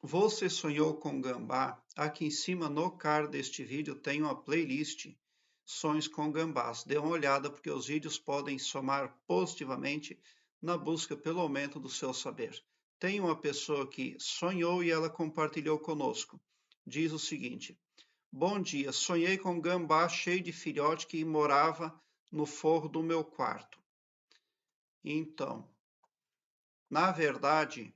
Você sonhou com gambá? Aqui em cima no card deste vídeo tem uma playlist Sonhos com Gambás. Dê uma olhada porque os vídeos podem somar positivamente na busca pelo aumento do seu saber. Tem uma pessoa que sonhou e ela compartilhou conosco. Diz o seguinte: Bom dia, sonhei com um gambá cheio de filhote que morava no forro do meu quarto. Então, na verdade,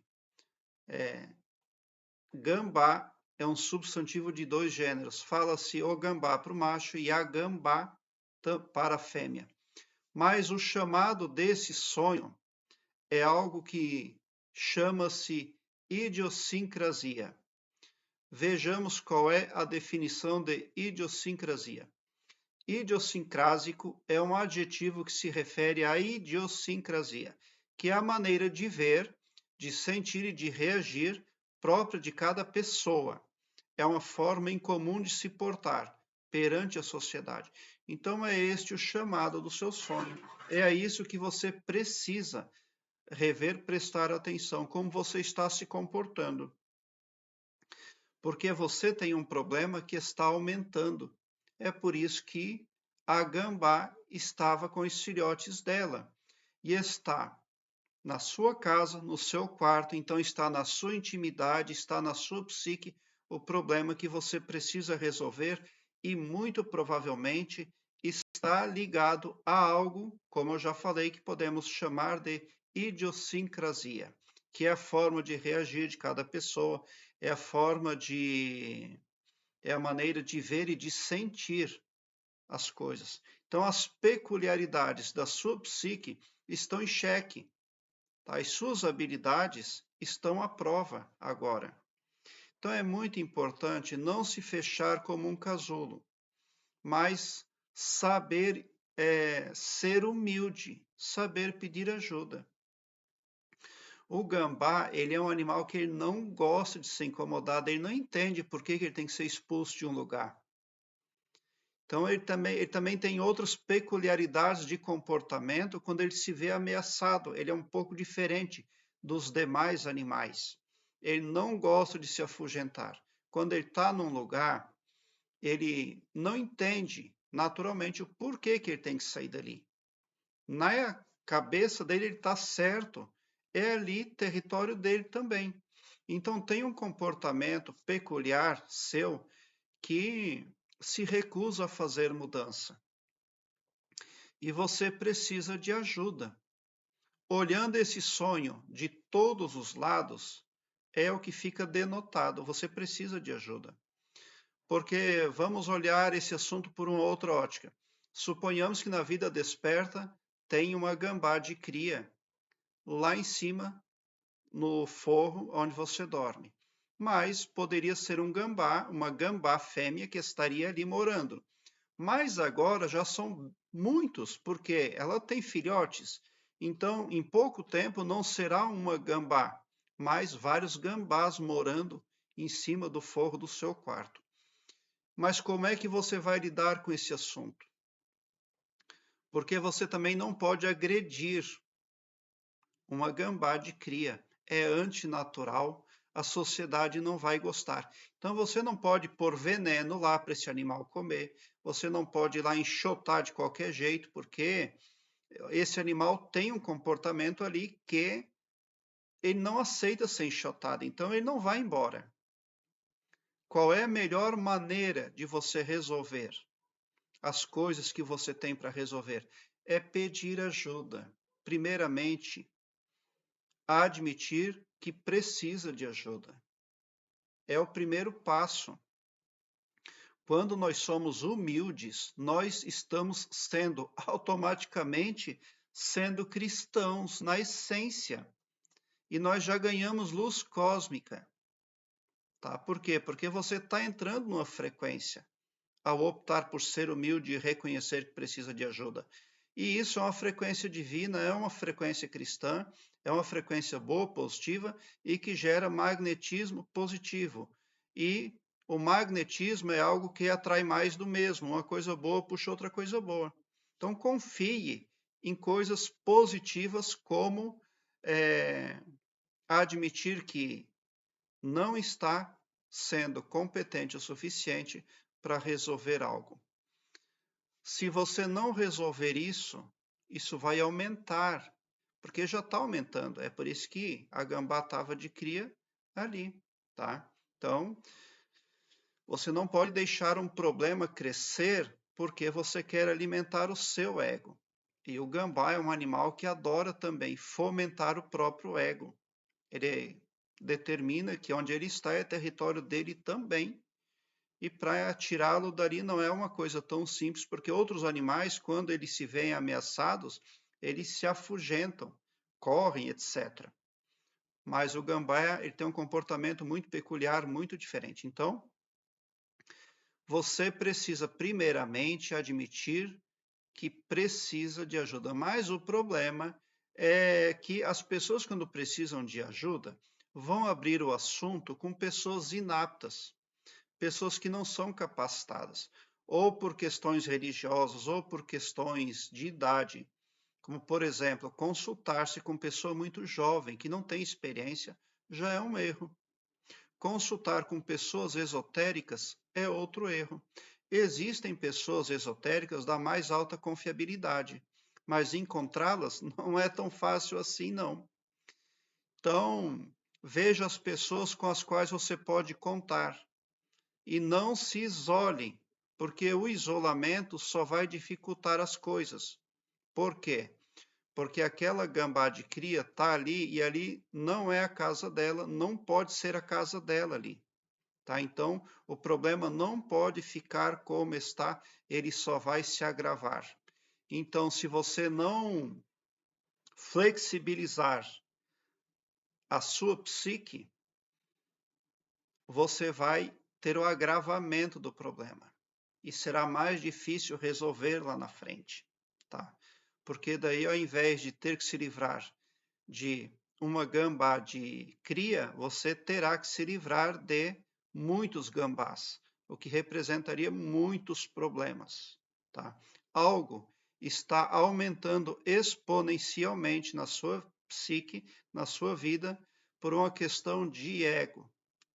gambá é um substantivo de dois gêneros. Fala-se o gambá para o macho e a gambá para a fêmea. Mas o chamado desse sonho é algo que chama-se idiosincrasia. Vejamos qual é a definição de idiosincrasia. Idiosincrásico é um adjetivo que se refere à idiosincrasia, que é a maneira de ver, de sentir e de reagir própria de cada pessoa. É uma forma incomum de se portar perante a sociedade. Então é este o chamado do seu sonho. É a isso que você precisa rever, prestar atenção, como você está se comportando. Porque você tem um problema que está aumentando. É por isso que a gambá estava com os filhotes dela e está na sua casa, no seu quarto, então está na sua intimidade, está na sua psique o problema que você precisa resolver e muito provavelmente está ligado a algo, como eu já falei, que podemos chamar de idiosincrasia, que é a forma de reagir de cada pessoa, é a forma de é a maneira de ver e de sentir as coisas. Então as peculiaridades da sua psique estão em xeque. As suas habilidades estão à prova agora. Então é muito importante não se fechar como um casulo, mas saber ser humilde, saber pedir ajuda. O gambá, ele é um animal que ele não gosta de ser incomodado, ele não entende por que ele tem que ser expulso de um lugar. Então ele também tem outras peculiaridades de comportamento quando ele se vê ameaçado. Ele é um pouco diferente dos demais animais. Ele não gosta de se afugentar. Quando ele está num lugar, ele não entende naturalmente o porquê que ele tem que sair dali. Na cabeça dele ele está certo. É ali território dele também. Então tem um comportamento peculiar seu que se recusa a fazer mudança. E você precisa de ajuda. Olhando esse sonho de todos os lados, é o que fica denotado. Você precisa de ajuda. Porque vamos olhar esse assunto por uma outra ótica. Suponhamos que na vida desperta tem uma gambá de cria lá em cima, no forro onde você dorme. Mas poderia ser um gambá, uma gambá fêmea que estaria ali morando. Mas agora já são muitos, porque ela tem filhotes. Então, em pouco tempo, não será uma gambá, mas vários gambás morando em cima do forro do seu quarto. Mas como é que você vai lidar com esse assunto? Porque você também não pode agredir uma gambá de cria. É antinatural, a sociedade não vai gostar. Então você não pode pôr veneno lá para esse animal comer, você não pode ir lá enxotar de qualquer jeito, porque esse animal tem um comportamento ali que ele não aceita ser enxotado, então ele não vai embora. Qual é a melhor maneira de você resolver as coisas que você tem para resolver? É pedir ajuda. Primeiramente, admitir que precisa de ajuda. É o primeiro passo. Quando nós somos humildes, nós estamos sendo automaticamente sendo cristãos na essência. E nós já ganhamos luz cósmica. Tá? Por quê? Porque você está entrando numa frequência ao optar por ser humilde e reconhecer que precisa de ajuda. E isso é uma frequência divina, é uma frequência cristã, é uma frequência boa, positiva e que gera magnetismo positivo. E o magnetismo é algo que atrai mais do mesmo, uma coisa boa puxa outra coisa boa. Então confie em coisas positivas como admitir que não está sendo competente o suficiente para resolver algo. Se você não resolver isso, isso vai aumentar, porque já está aumentando. É por isso que a gambá estava de cria ali, tá? Então, você não pode deixar um problema crescer porque você quer alimentar o seu ego. E o gambá é um animal que adora também fomentar o próprio ego. Ele determina que onde ele está é território dele também. E para tirá-lo dali não é uma coisa tão simples, porque outros animais, quando eles se veem ameaçados, eles se afugentam, correm, etc. Mas o gambá ele tem um comportamento muito peculiar, muito diferente. Então, você precisa primeiramente admitir que precisa de ajuda. Mas o problema é que as pessoas, quando precisam de ajuda, vão abrir o assunto com pessoas inaptas, pessoas que não são capacitadas, ou por questões religiosas, ou por questões de idade. Como, por exemplo, consultar-se com pessoa muito jovem, que não tem experiência, já é um erro. Consultar com pessoas esotéricas é outro erro. Existem pessoas esotéricas da mais alta confiabilidade, mas encontrá-las não é tão fácil assim, não. Então, veja as pessoas com as quais você pode contar e não se isole, porque o isolamento só vai dificultar as coisas. Por quê? Porque aquela gambá de cria está ali e ali não é a casa dela, não pode ser a casa dela ali. Tá? Então, o problema não pode ficar como está, ele só vai se agravar. Então, se você não flexibilizar a sua psique, você vai ter o agravamento do problema e será mais difícil resolver lá na frente, tá? Porque daí, ao invés de ter que se livrar de uma gambá de cria, você terá que se livrar de muitos gambás, o que representaria muitos problemas, tá? Algo está aumentando exponencialmente na sua psique, na sua vida, por uma questão de ego,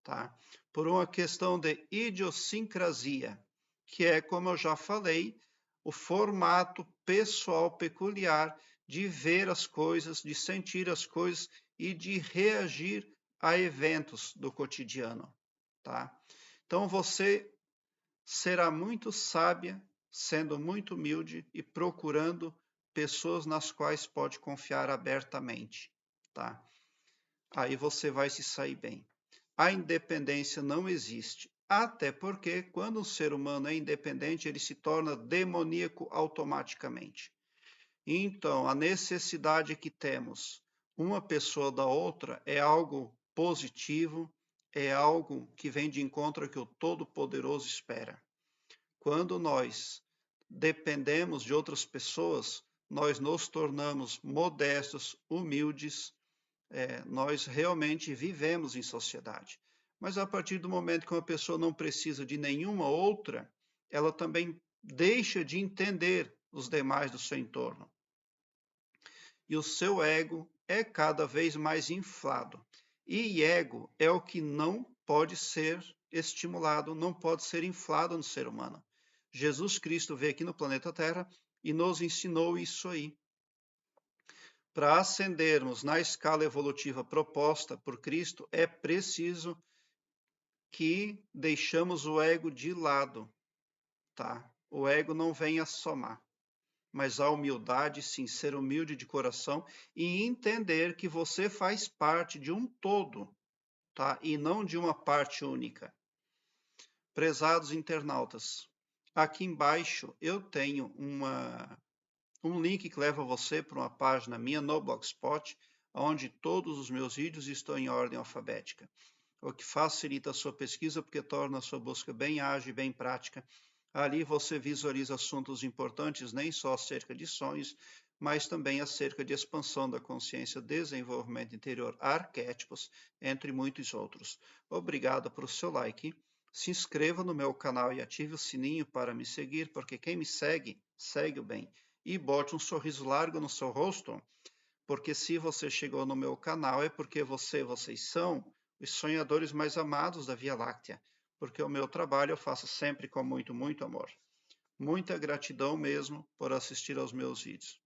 tá? Por uma questão de idiosincrasia, que é, como eu já falei, o formato pessoal peculiar de ver as coisas, de sentir as coisas e de reagir a eventos do cotidiano, tá? Então você será muito sábia, sendo muito humilde e procurando pessoas nas quais pode confiar abertamente, tá? Aí você vai se sair bem. A independência não existe, até porque quando um ser humano é independente, ele se torna demoníaco automaticamente. Então, a necessidade que temos uma pessoa da outra é algo positivo, é algo que vem de encontro ao que o Todo-Poderoso espera. Quando nós dependemos de outras pessoas, nós nos tornamos modestos, humildes, nós realmente vivemos em sociedade. Mas a partir do momento que uma pessoa não precisa de nenhuma outra, ela também deixa de entender os demais do seu entorno. E o seu ego é cada vez mais inflado. E ego é o que não pode ser estimulado, não pode ser inflado no ser humano. Jesus Cristo veio aqui no planeta Terra e nos ensinou isso aí. Para ascendermos na escala evolutiva proposta por Cristo, é preciso que deixamos o ego de lado, tá? O ego não vem a somar, mas a humildade, sim, ser humilde de coração e entender que você faz parte de um todo, tá? E não de uma parte única. Prezados internautas, aqui embaixo eu tenho um link que leva você para uma página minha no Blogspot, onde todos os meus vídeos estão em ordem alfabética, o que facilita a sua pesquisa porque torna a sua busca bem ágil e bem prática. Ali você visualiza assuntos importantes, nem só acerca de sonhos, mas também acerca de expansão da consciência, desenvolvimento interior, arquétipos, entre muitos outros. Obrigado por seu like. Se inscreva no meu canal e ative o sininho para me seguir, porque quem me segue, segue o bem. E bote um sorriso largo no seu rosto, porque se você chegou no meu canal é porque vocês são os sonhadores mais amados da Via Láctea, porque o meu trabalho eu faço sempre com muito, muito amor. Muita gratidão mesmo por assistir aos meus vídeos.